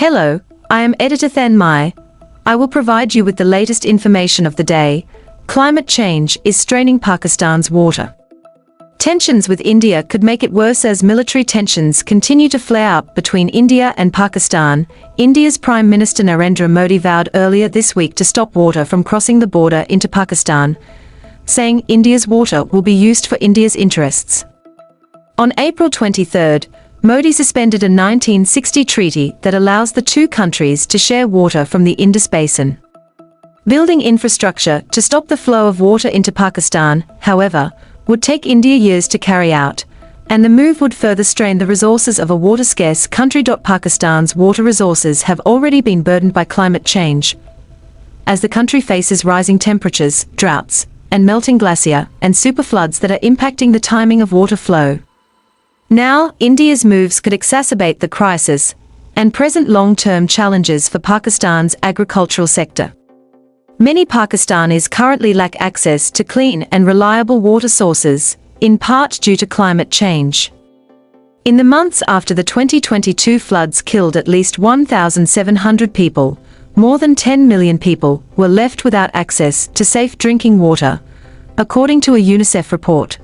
Hello, I am Editor Thanmai. I will provide you with the latest information of the day. Climate change is straining Pakistan's water. Tensions with India could make it worse as military tensions continue to flare up between India and Pakistan. India's Prime Minister Narendra Modi vowed earlier this week to stop water from crossing the border into Pakistan, saying India's water will be used for India's interests. On April 23, Modi suspended a 1960 treaty that allows the two countries to share water from the Indus Basin. Building infrastructure to stop the flow of water into Pakistan, however, would take India years to carry out, and the move would further strain the resources of a water-scarce country. Pakistan's water resources have already been burdened by climate change, as the country faces rising temperatures, droughts, and melting glacier and superfloods that are impacting the timing of water flow. Now, India's moves could exacerbate the crisis and present long-term challenges for Pakistan's agricultural sector. Many Pakistanis currently lack access to clean and reliable water sources, in part due to climate change. In the months after the 2022 floods killed at least 1,700 people, more than 10 million people were left without access to safe drinking water, according to a UNICEF report.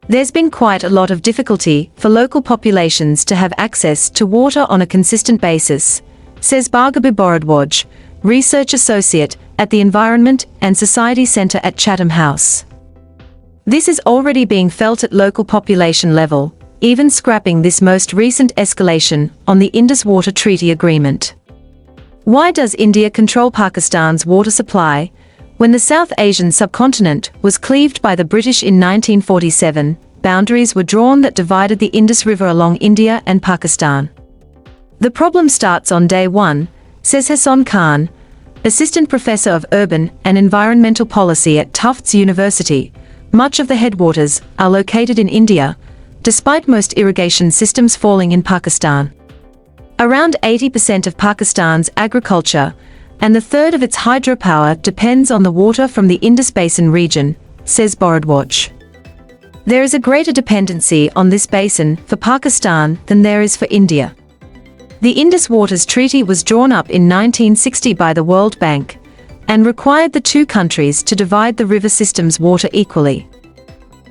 There's been quite a lot of difficulty for local populations to have access to water on a consistent basis, says Bhargavi Bharadwaj, Research Associate at the Environment and Society Centre at Chatham House. This is already being felt at local population level, even scrapping this most recent escalation on the Indus Water Treaty Agreement. Why does India control Pakistan's water supply? When the South Asian subcontinent was cleaved by the British in 1947, boundaries were drawn that divided the Indus River along India and Pakistan. The problem starts on day one, says Hassan Khan, Assistant Professor of Urban and Environmental Policy at Tufts University. Much of the headwaters are located in India, despite most irrigation systems falling in Pakistan. Around 80% of Pakistan's agriculture and the third of its hydropower depends on the water from the Indus Basin region, says Bharadwaj. There is a greater dependency on this basin for Pakistan than there is for India. The Indus Waters Treaty was drawn up in 1960 by the World Bank and required the two countries to divide the river system's water equally.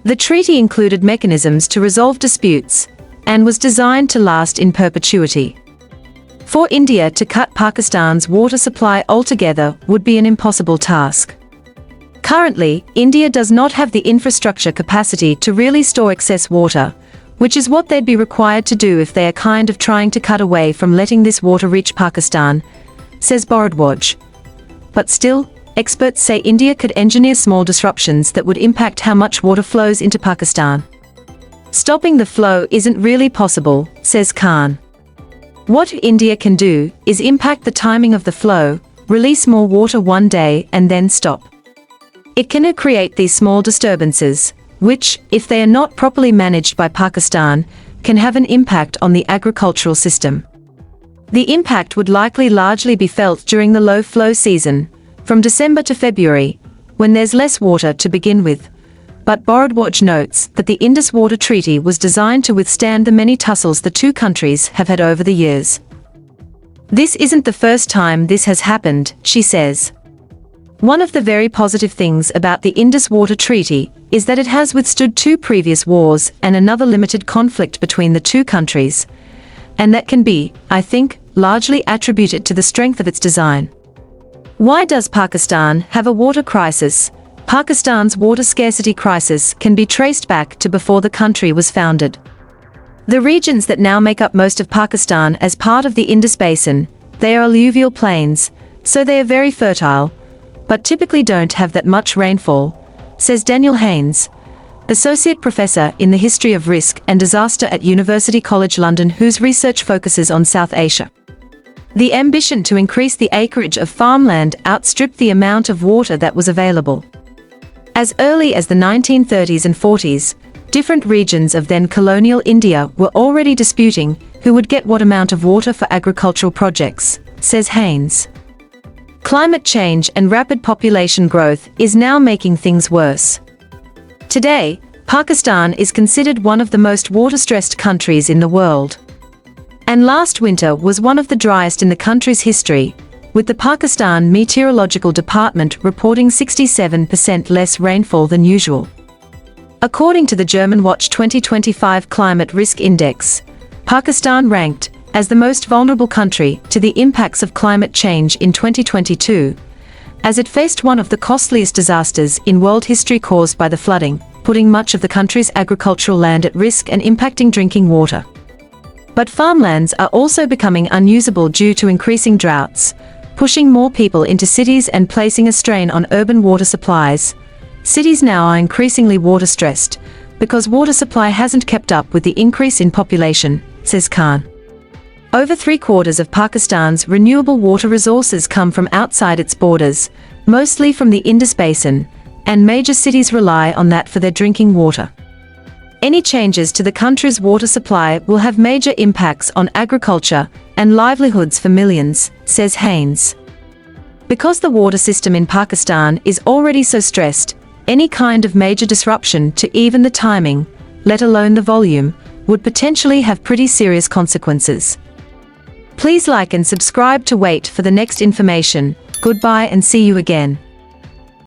The treaty included mechanisms to resolve disputes and was designed to last in perpetuity. For India to cut Pakistan's water supply altogether would be an impossible task. Currently, India does not have the infrastructure capacity to really store excess water, which is what they'd be required to do if they are kind of trying to cut away from letting this water reach Pakistan, says Bharadwaj. But still, experts say India could engineer small disruptions that would impact how much water flows into Pakistan. Stopping the flow isn't really possible, says Khan. What India can do is impact the timing of the flow, release more water one day and then stop. It can create these small disturbances, which, if they are not properly managed by Pakistan, can have an impact on the agricultural system. The impact would likely largely be felt during the low flow season, from December to February, when there's less water to begin with. But Bharadwaj notes that the Indus Water Treaty was designed to withstand the many tussles the two countries have had over the years. This isn't the first time this has happened, she says. One of the very positive things about the Indus Water Treaty is that it has withstood two previous wars and another limited conflict between the two countries, and that can be, I think, largely attributed to the strength of its design. Why does Pakistan have a water crisis? Pakistan's water scarcity crisis can be traced back to before the country was founded. The regions that now make up most of Pakistan as part of the Indus Basin, they are alluvial plains, so they are very fertile, but typically don't have that much rainfall, says Daniel Haynes, Associate Professor in the History of Risk and Disaster at University College London, whose research focuses on South Asia. The ambition to increase the acreage of farmland outstripped the amount of water that was available. As early as the 1930s and 40s, different regions of then colonial India were already disputing who would get what amount of water for agricultural projects, says Haynes. Climate change and rapid population growth is now making things worse. Today, Pakistan is considered one of the most water-stressed countries in the world. And last winter was one of the driest in the country's history, with the Pakistan Meteorological Department reporting 67% less rainfall than usual. According to the Germanwatch 2025 Climate Risk Index, Pakistan ranked as the most vulnerable country to the impacts of climate change in 2022, as it faced one of the costliest disasters in world history caused by the flooding, putting much of the country's agricultural land at risk and impacting drinking water. But farmlands are also becoming unusable due to increasing droughts, pushing more people into cities and placing a strain on urban water supplies. Cities now are increasingly water-stressed because water supply hasn't kept up with the increase in population, says Khan. Over 3/4 of Pakistan's renewable water resources come from outside its borders, mostly from the Indus Basin, and major cities rely on that for their drinking water. Any changes to the country's water supply will have major impacts on agriculture and livelihoods for millions, says Haynes. Because the water system in Pakistan is already so stressed, any kind of major disruption to even the timing, let alone the volume, would potentially have pretty serious consequences. Please like and subscribe to wait for the next information. Goodbye and see you again.